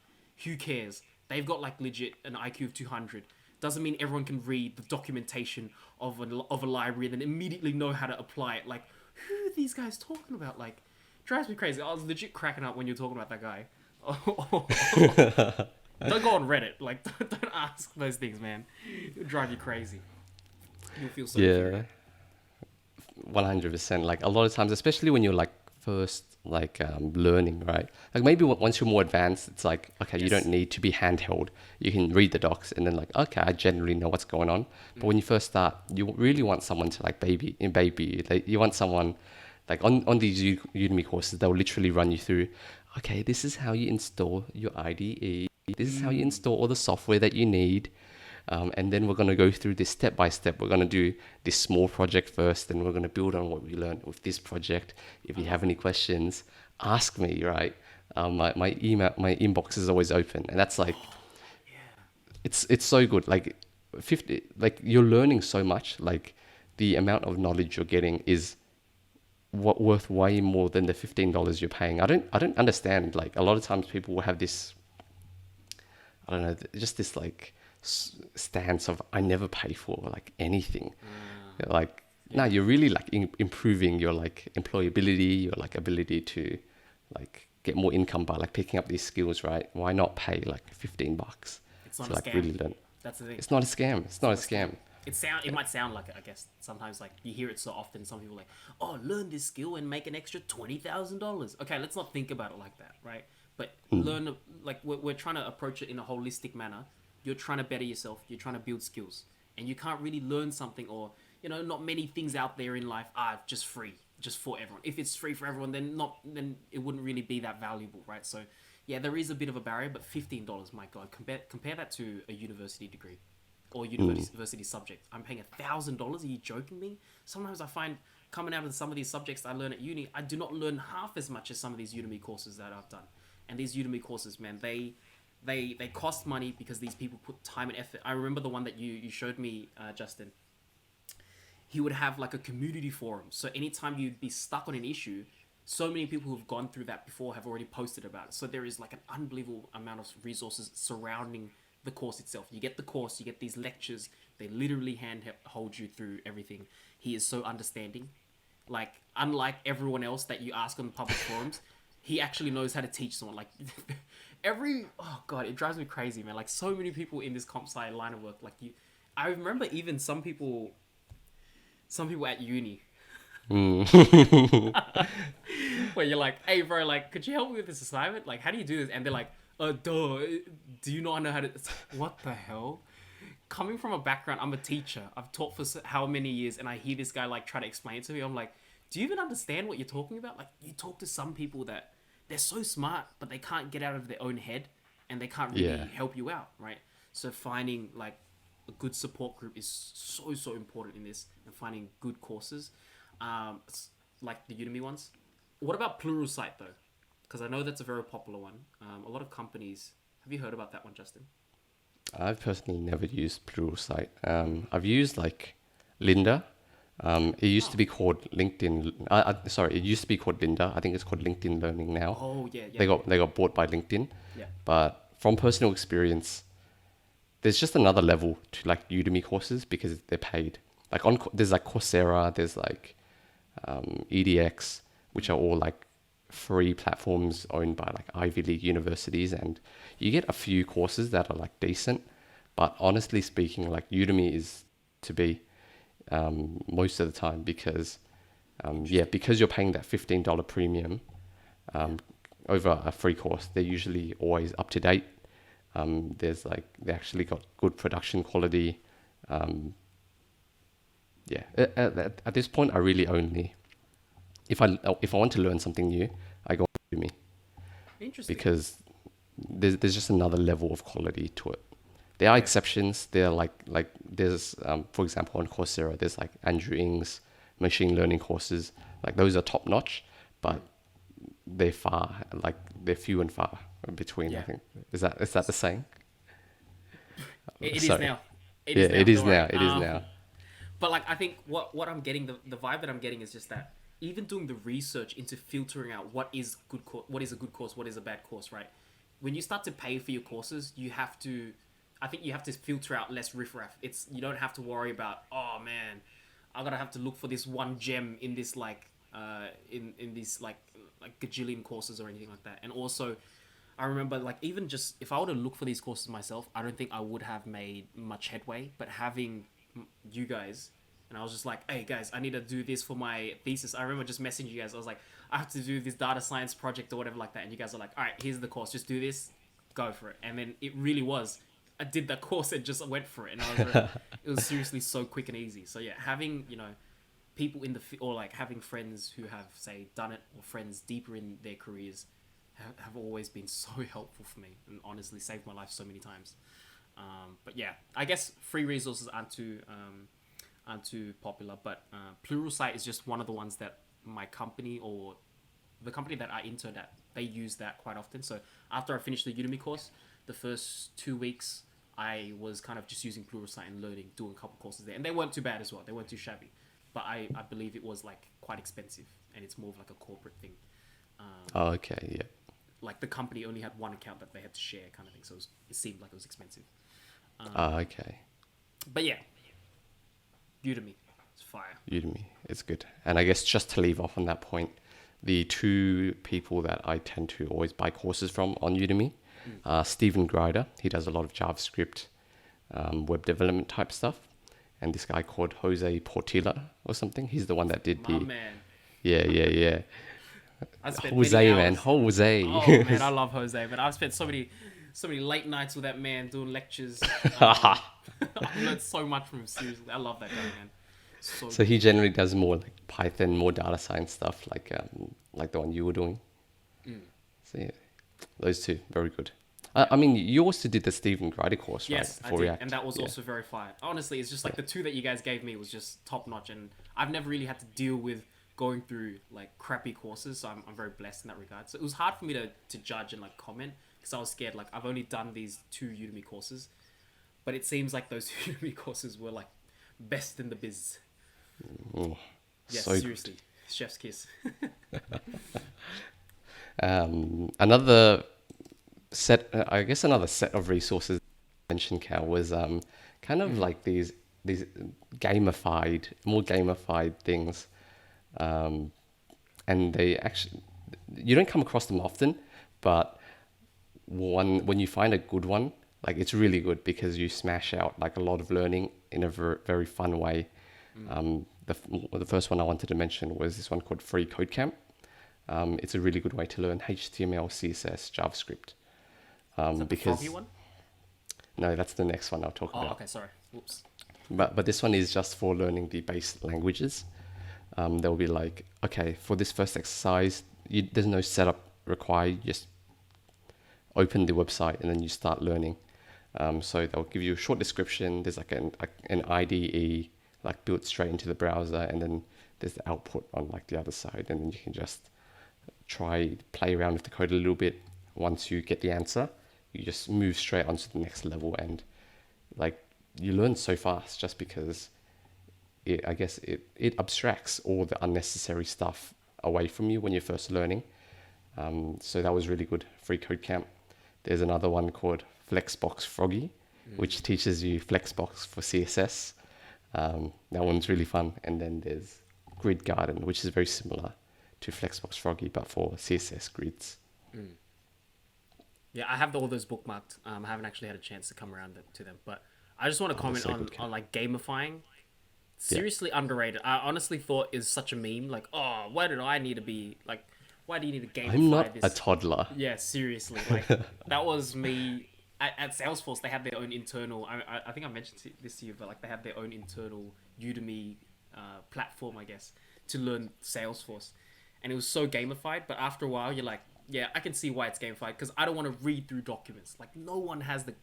Who cares? They've got like legit an IQ of 200. Doesn't mean everyone can read the documentation of a library and then immediately know how to apply it. Like, who are these guys talking about? Like, drives me crazy. I was legit cracking up when you were talking about that guy. Don't go on Reddit. Like, don't ask those things, man. It'll drive you crazy. You'll feel so inferior. 100%. Like, a lot of times, especially when you're like first like learning, right? Like, maybe once you're more advanced, it's like, okay, you don't need to be handheld. You can read the docs and then like, okay, I generally know what's going on. But when you first start, you really want someone to like baby you. Like, you want someone like on these Udemy courses, they'll literally run you through, okay, this is how you install your IDE. This is how you install all the software that you need. And then we're going to go through this step by step. We're going to do this small project first, then we're going to build on what we learned with this project. If you have any questions, ask me, right? My inbox is always open. And that's like, it's so good. Like, you're learning so much. Like, the amount of knowledge you're getting is worth way more than the $15 you're paying. I don't understand. Like, a lot of times people will have this, I don't know, just this like stance of, I never pay for like anything. Like, no, you're really like improving your like employability, your like ability to like get more income by like picking up these skills, right? Why not pay like $15 It's not to a like scam. really learn? That's the thing. It's not a scam. It's not a scam. It might sound like it, I guess. Sometimes like you hear it so often, some people are like, oh, learn this skill and make an extra $20,000. Okay, let's not think about it like that, right? But learn, like we're trying to approach it in a holistic manner. You're trying to better yourself. You're trying to build skills, and you can't really learn something, or not many things out there in life are just free, just for everyone. If it's free for everyone, then it wouldn't really be that valuable, right? So yeah, there is a bit of a barrier, but $15, my God, compare that to a university degree or university subject. I'm paying $1,000. Are you joking me? Sometimes I find coming out of some of these subjects I learn at uni, I do not learn half as much as some of these Udemy courses that I've done. And these Udemy courses, man, they cost money because these people put time and effort. I remember the one that you showed me, Justin. He would have like a community forum. So anytime you'd be stuck on an issue, so many people who've gone through that before have already posted about it. So there is like an unbelievable amount of resources surrounding the course itself. You get the course, you get these lectures. They literally hold you through everything. He is so understanding. Like, unlike everyone else that you ask on the public forums, he actually knows how to teach someone. Like, oh God, it drives me crazy, man. Like, so many people in this comp sci line of work, I remember even some people at uni, where you're like, hey bro, like, could you help me with this assignment? Like, how do you do this? And they're like, duh, do you not know how to... It's like, what the hell? Coming from a background, I'm a teacher. I've taught for how many years, and I hear this guy like try to explain it to me. I'm like, do you even understand what you're talking about? Like, you talk to some people that they're so smart, but they can't get out of their own head, and they can't really help you out, right? So finding like a good support group is so important in this, and finding good courses, like the Udemy ones. What about Pluralsight though? Because I know that's a very popular one. A lot of companies. Have you heard about that one, Justin? I've personally never used Pluralsight. I've used like Linda. It used to be called LinkedIn. Sorry, it used to be called Linda. I think it's called LinkedIn Learning now. Oh yeah. They got bought by LinkedIn. Yeah. But from personal experience, there's just another level to like Udemy courses because they're paid. Like there's like Coursera, there's like EDX, which are all like free platforms owned by like Ivy League universities, and you get a few courses that are like decent. But honestly speaking, like Udemy is to be most of the time because because you're paying that $15 premium over a free course, they're usually always up to date. There's like they actually got good production quality. At this point, I really only if I want to learn something new, I go to Udemy. Interesting. Because there's just another level of quality to it. There are exceptions. There are like there's for example on Coursera there's like Andrew Ng's machine learning courses. Like those are top notch, but they're few and far between. I think is that the saying? It is now. It is now. But like I think what I'm getting the vibe that I'm getting is just that even doing the research into filtering out what is a good course, what is a bad course, right? When you start to pay for your courses, I think you have to filter out less riffraff. You don't have to worry about, oh man, I'm gonna have to look for this one gem in this like in these like gajillion courses or anything like that. And also, I remember like even just if I were to look for these courses myself, I don't think I would have made much headway. But having you guys, and I was just like, hey guys, I need to do this for my thesis. I remember just messaging you guys. I was like, I have to do this data science project or whatever like that. And you guys are like, all right, here's the course. Just do this, go for it. And then it really was. I did that course and just went for it, and it was seriously so quick and easy. So yeah, having people or like having friends who have say done it, or friends deeper in their careers have always been so helpful for me, and honestly saved my life so many times. But yeah, I guess free resources aren't too popular, but Pluralsight is just one of the ones that my company or the company that I interned at, they use that quite often. So after I finished the Udemy course, the first 2 weeks I was kind of just using Pluralsight and doing a couple courses there, and they weren't too bad as well. They weren't too shabby, but I believe it was like quite expensive, and it's more of like a corporate thing. Okay, yeah. Like the company only had one account that they had to share, kind of thing. So it seemed like it was expensive. Okay. But yeah, Udemy, it's fire. Udemy, it's good. And I guess just to leave off on that point, the two people that I tend to always buy courses from on Udemy, Stephen Grider, he does a lot of JavaScript, web development type stuff. and this guy called Jose Portilla or something. He's the one that did My the man. yeah. I spent Jose, many man, hours. Jose. Oh man, I love Jose, but I've spent so many late nights with that man doing lectures. I've learned so much from him. Seriously, I love that guy, man. So So he generally does more like Python, more data science stuff, like the one you were doing. Mm. So yeah, those two, very good. I mean, you also did the Stephen Grider course, right? Yes, I For did, React. and that was Yeah. also very fire. Honestly, it's just like the two that you guys gave me was just top notch, and I've never really had to deal with going through like crappy courses, so I'm very blessed in that regard. So it was hard for me to judge and like comment because I was scared. Like I've only done these 2 Udemy courses, but it seems like those Udemy courses were like best in the biz. Oh, Yes, so seriously, chef's kiss. another another set of resources I mentioned, Cal, was kind of like these more gamified things, and they actually you don't come across them often, but when you find a good one, like it's really good because you smash out like a lot of learning in a very fun way. The first one I wanted to mention was this one called Free Code Camp. It's a really good way to learn HTML, CSS, JavaScript. Is that the Because froggy one? no, that's the next one I'll talk Oh, about. okay, sorry. Whoops. But this one is just for learning the base languages. They'll be like, okay, for this first exercise, there's no setup required. You just open the website and then you start learning. So they'll give you a short description. There's like an IDE like built straight into the browser, and then there's the output on like the other side, and then you can just play around with the code a little bit. Once you get the answer, you just move straight onto the next level, and like you learn so fast just because it abstracts all the unnecessary stuff away from you when you're first learning. So that was really good. Free Code Camp. There's another one called Flexbox Froggy, which teaches you Flexbox for CSS. That one's really fun. And then there's Grid Garden, which is very similar to Flexbox Froggy, but for CSS grids. Yeah, I have all those bookmarked. I haven't actually had a chance to come around to them, but I just want to comment on like gamifying. Seriously underrated. I honestly thought is such a meme. Like, oh, why do I need to be like? Why do you need to gamify I'm not this? a toddler. Yeah, seriously. Like that was me at Salesforce. They had their own internal. I think I mentioned this to you, but like they had their own internal Udemy platform, I guess, to learn Salesforce, and it was so gamified. But after a while, you're like, yeah, I can see why it's gamified because I don't want to read through documents. Like no one has the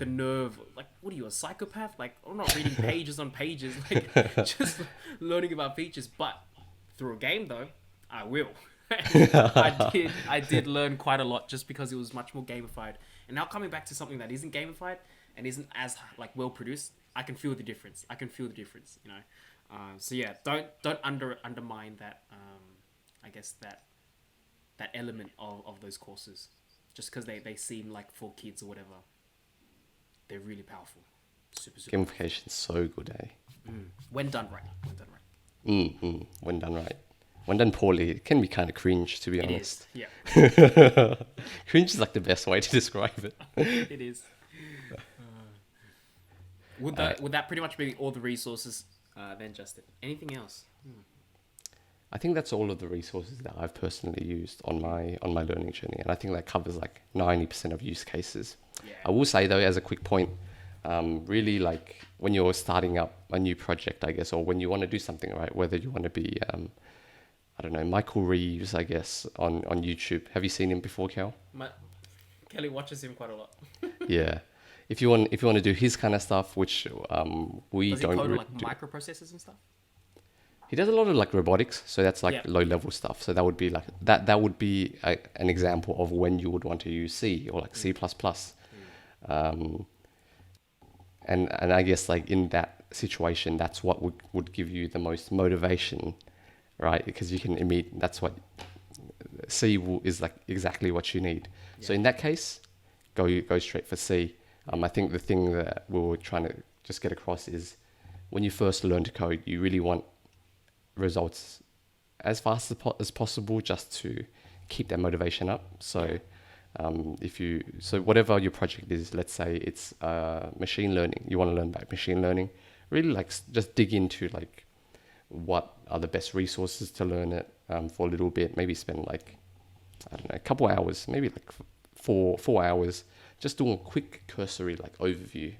nerve. Like what are you, a psychopath? Like I'm not reading pages on pages. Like just learning about features. But through a game though, I will. I did learn quite a lot just because it was much more gamified. And now coming back to something that isn't gamified and isn't as like well produced, I can feel the difference. You know. So yeah, don't undermine that. I guess that element of those courses, just because they seem like for kids or whatever. They're really powerful. Super. Gamification's so good, eh? When done right. When done right. When done poorly, it can be kind of cringe, to be honest. It is, yeah. Cringe is like the best way to describe it. It is. Would that pretty much be all the resources then, Justin? Anything else? I think that's all of the resources that I've personally used on my learning journey, and I think that covers like 90% of use cases. Yeah. I will say though, as a quick point, really like when you're starting up a new project, I guess, or when you want to do something, right? Whether you want to be, I don't know, Michael Reeves, I guess, on YouTube. Have you seen him before, Cal? Kelly watches him quite a lot. Yeah. If you want to do his kind of stuff, which we Does don't he code really like do. microprocessors and stuff? He does a lot of like robotics, so that's like Yeah. low level stuff. So that would be like that would be an example of when you would want to use C or like C++. And I guess like in that situation, that's what would give you the most motivation, right? Because you can that's what is like exactly what you need. Yeah. So in that case, go straight for C. I think the thing that we were trying to just get across is when you first learn to code, you really want results as fast as possible just to keep that motivation up. So whatever your project is, let's say it's machine learning, you want to learn about machine learning, really like just dig into like what are the best resources to learn it for a little bit. Maybe spend like, I don't know, a couple hours, maybe like 4 hours, just doing a quick cursory like overview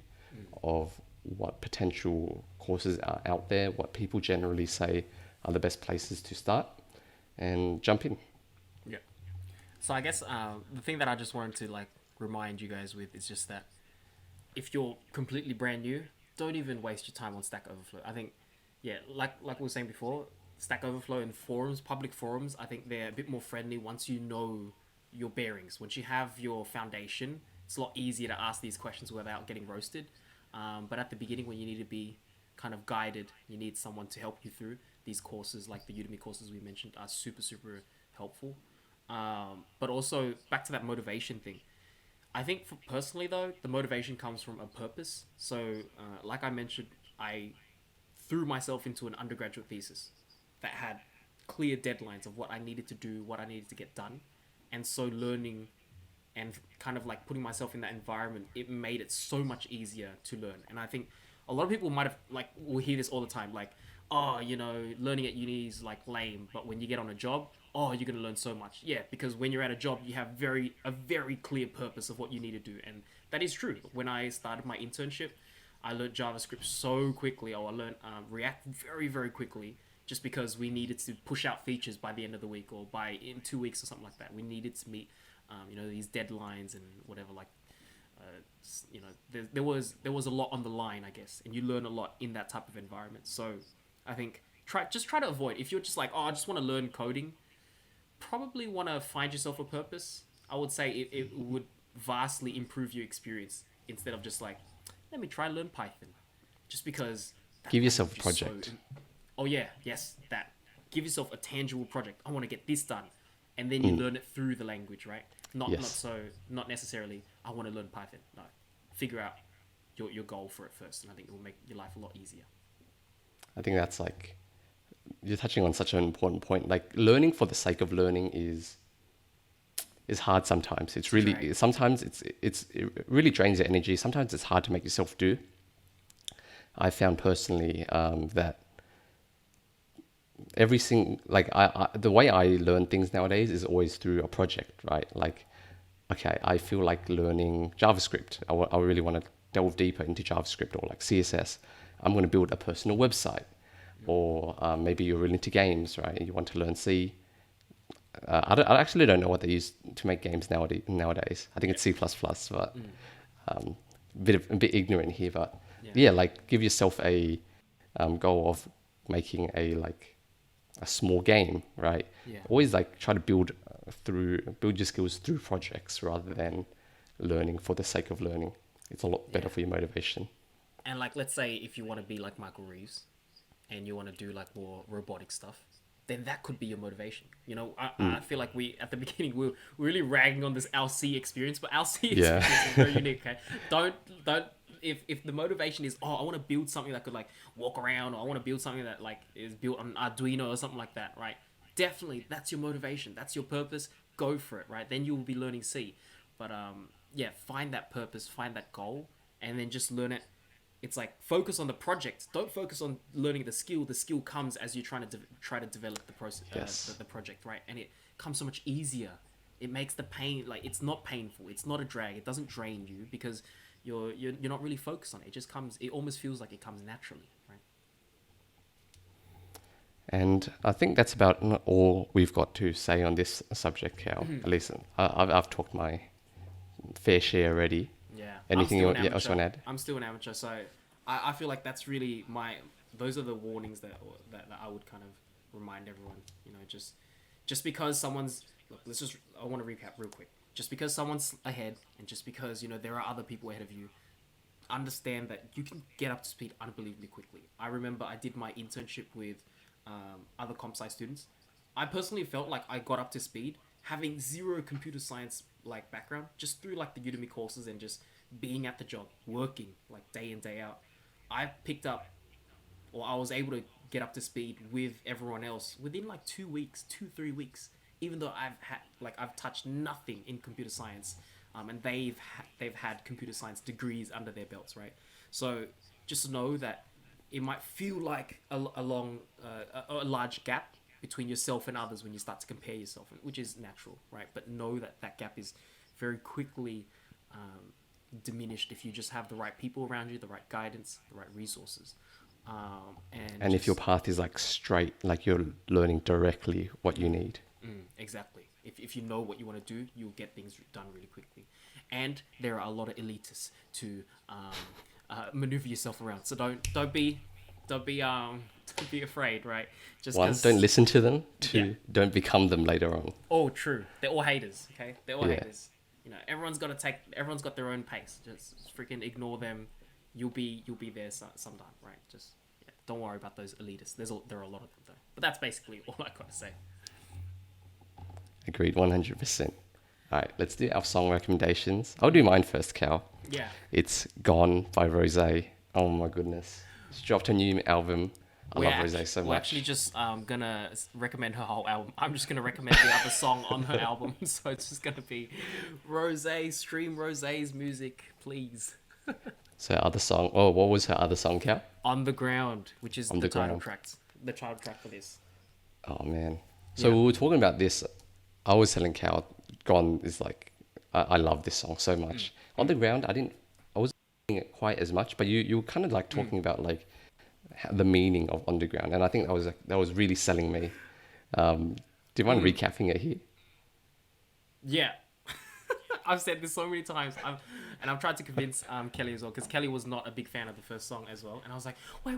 of what potential courses are out there, what people generally say are the best places to start, and jump in. Yeah. So I guess the thing that I just wanted to like remind you guys with is just that if you're completely brand new, don't even waste your time on Stack Overflow. I think, yeah, like we were saying before, Stack Overflow and forums, public forums, I think they're a bit more friendly once you know your bearings. Once you have your foundation, it's a lot easier to ask these questions without getting roasted. But at the beginning, when you need to be kind of guided, you need someone to help you through. These courses, like the Udemy courses we mentioned, are super, super helpful. But also, back to that motivation thing. I think for personally though, the motivation comes from a purpose. So, like I mentioned, I threw myself into an undergraduate thesis that had clear deadlines of what I needed to do, what I needed to get done, and so learning and kind of like putting myself in that environment, it made it so much easier to learn. And I think a lot of people might have like will hear this all the time, like, oh, you know, learning at uni is like lame, but when you get on a job, oh, you're gonna learn so much. Yeah, because when you're at a job, you have a very clear purpose of what you need to do, and that is true. When I started my internship, I learned JavaScript so quickly, or I learned React very, very quickly, just because we needed to push out features by the end of the week or by in 2 weeks or something like that. We needed to meet, these deadlines and whatever. Like, there was a lot on the line, I guess, and you learn a lot in that type of environment. So, I think try to avoid if you're just like, oh, I just want to learn coding. Probably want to find yourself a purpose. I would say it would vastly improve your experience instead of just like, let me try learn Python, just because. Give yourself a project. Oh yeah, yes, that. Give yourself a tangible project. I want to get this done, and then you learn it through the language, right? Not necessarily. I want to learn Python. No, figure out your goal for it first, and I think it will make your life a lot easier. I think that's like, you're touching on such an important point. Like learning for the sake of learning is hard sometimes. It's really, sometimes it really drains your energy. Sometimes it's hard to make yourself do. I found personally that the way I learn things nowadays is always through a project, right? Like, okay, I feel like learning JavaScript. I really want to delve deeper into JavaScript or like CSS. I'm going to build a personal website. Or maybe you're really into games, right? You want to learn C. I actually don't know what they use to make games nowadays. I think it's C++, but a bit ignorant here. But yeah, like give yourself a goal of making a small game, right? Yeah. Always like try to build your skills through projects rather than learning for the sake of learning. It's a lot better for your motivation. And like, let's say if you want to be like Michael Reeves, and you want to do like more robotic stuff, then that could be your motivation. You know, I feel like we at the beginning we were really ragging on this LC experience, but LC experience is very unique. Okay, don't if the motivation is, oh, I want to build something that could like walk around, or I want to build something that like is built on Arduino or something like that, right? Definitely, that's your motivation. That's your purpose. Go for it, right? Then you will be learning C. But find that purpose, find that goal, and then just learn it. It's like focus on the project. Don't focus on learning the skill. The skill comes as you're trying to try to develop the process, the project, right? And it comes so much easier. It makes the pain like it's not painful. It's not a drag. It doesn't drain you because you're not really focused on it. It just comes. It almost feels like it comes naturally, right? And I think that's about all we've got to say on this subject, Cal. At least I've talked my fair share already. Yeah. Anything you else want to add? I'm still an amateur, so I feel like that's really those are the warnings that I would kind of remind everyone. You know, just because someone's I want to recap real quick. Just because someone's ahead, and just because there are other people ahead of you, understand that you can get up to speed unbelievably quickly. I remember I did my internship with other comp sci students. I personally felt like I got up to speed having zero computer science like background, just through like the Udemy courses and just being at the job, working like day in, day out. I picked up, or I was able to get up to speed with everyone else within like 2 weeks, 3 weeks, even though I've touched nothing in computer science, and they've had computer science degrees under their belts, right? So just know that it might feel like a large gap between yourself and others when you start to compare yourself, which is natural, right? But know that that gap is very quickly diminished if you just have the right people around you, the right guidance, the right resources. And if your path is like straight, like you're learning directly what you need. Exactly. If you know what you want to do, you'll get things done really quickly. And there are a lot of elitists to maneuver yourself around. So don't be afraid, right? Just One, don't listen to them. Two, don't become them later on. Oh, true. They're all haters. Okay, they're all Yeah. haters. You know, everyone's got their own pace. Just freaking ignore them. You'll be there sometime, right? Just don't worry about those elitists. There are a lot of them though. But that's basically all I gotta say. Agreed, 100%. All right, let's do our song recommendations. I'll do mine first, Cal. Yeah. It's Gone by Rosé. Oh my goodness. She dropped a new album. I love Rosé so much. We're actually just gonna recommend her whole album. I'm just gonna recommend the other song on her album. So it's just gonna be Rosé. Stream Rosé's music, please. So other song. Oh, what was her other song, Cal? On the Ground, which is the title track. The title track for this. Oh man. So we were talking about this. I was telling Cal, Gone is like, I love this song so much. On the Ground, I wasn't it quite as much, but you were kind of like talking about like the meaning of underground, and I think that was really selling me. Do you mind recapping it here? Yeah. I've said this so many times. I've tried to convince Kelly as well, because Kelly was not a big fan of the first song as well. And I was like, wait,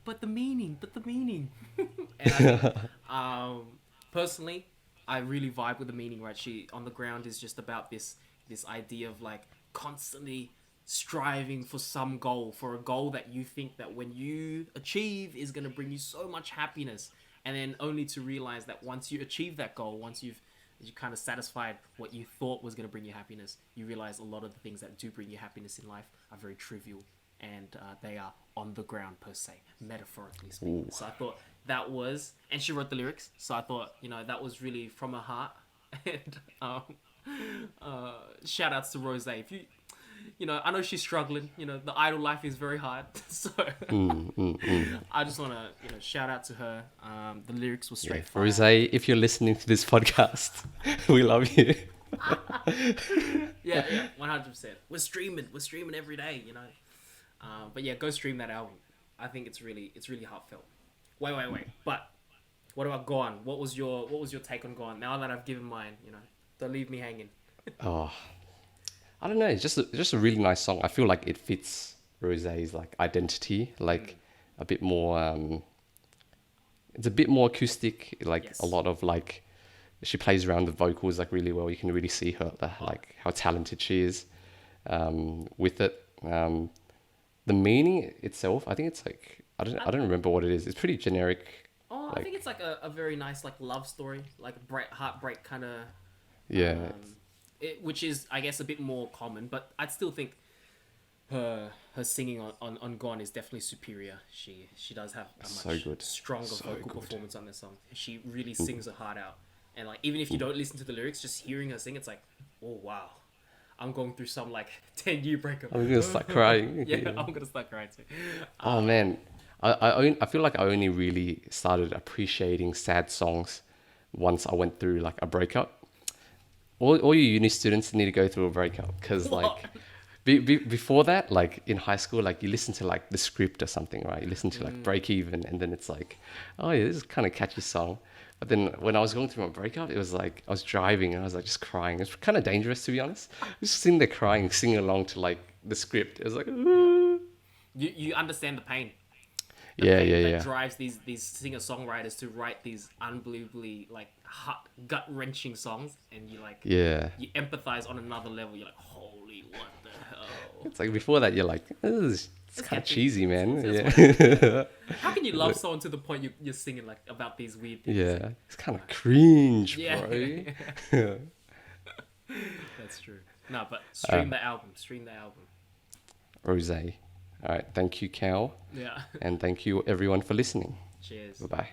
but the meaning. And I think, personally, I really vibe with the meaning, right? On the Ground is just about this idea of like constantly striving for some goal, for a goal that you think that when you achieve is going to bring you so much happiness, and then only to realize that once you achieve that goal, once you kind of satisfied what you thought was going to bring you happiness, you realize a lot of the things that do bring you happiness in life are very trivial, and they are on the ground per se, metaphorically speaking. Ooh. So I thought that was, and she wrote the lyrics, so I thought, that was really from her heart. And shout outs to Rosé. If I know she's struggling. The idol life is very hard. So I just want to, shout out to her. The lyrics were straight fire. Rosé, if you're listening to this podcast, we love you. Yeah, 100%. We're streaming every day, But yeah, go stream that album. I think it's really heartfelt. Wait. But what about Gone? What was your take on Gone? Now that I've given mine, don't leave me hanging. Oh, I don't know. It's just a really nice song. I feel like it fits Rosé's like identity, like a bit more. It's a bit more acoustic. Like Yes. a lot of like, she plays around the vocals like really well. You can really see her like how talented she is with it. The meaning itself, I think it's like I don't remember what it is. It's pretty generic. Oh, I think it's like a very nice like love story, like heartbreak kind of. Yeah. Which is, I guess, a bit more common, but I'd still think her singing on Gone is definitely superior. She does have a much stronger vocal performance on this song. She really sings her heart out, and like even if you don't listen to the lyrics, just hearing her sing, it's like, oh wow, I'm going through some like 10-year breakup. I'm gonna start crying. Yeah, I'm gonna start crying too. Oh man, I feel like I only really started appreciating sad songs once I went through like a breakup. All you uni students need to go through a breakup, because like before that, like in high school, like you listen to like The Script or something, right? You listen to like Break Even, and then it's like, oh yeah, this is kind of catchy song. But then when I was going through my breakup, it was like I was driving and I was like just crying. It's kind of dangerous, to be honest. I was just sitting there crying, singing along to like The Script. It was like, ooh. You understand the pain. Yeah. Drives these singer-songwriters to write these unbelievably like gut-wrenching songs, and you like you empathize on another level. You're like, holy, what the hell? It's like before that, you're like, it's kind of cheesy, man. Yeah. How can you love someone to the point you're singing like about these weird things? Yeah, it's kind of cringe, Yeah. bro. That's true. No, but stream the album. Rosé. All right, thank you, Cal. Yeah. And thank you, everyone, for listening. Cheers. Bye-bye.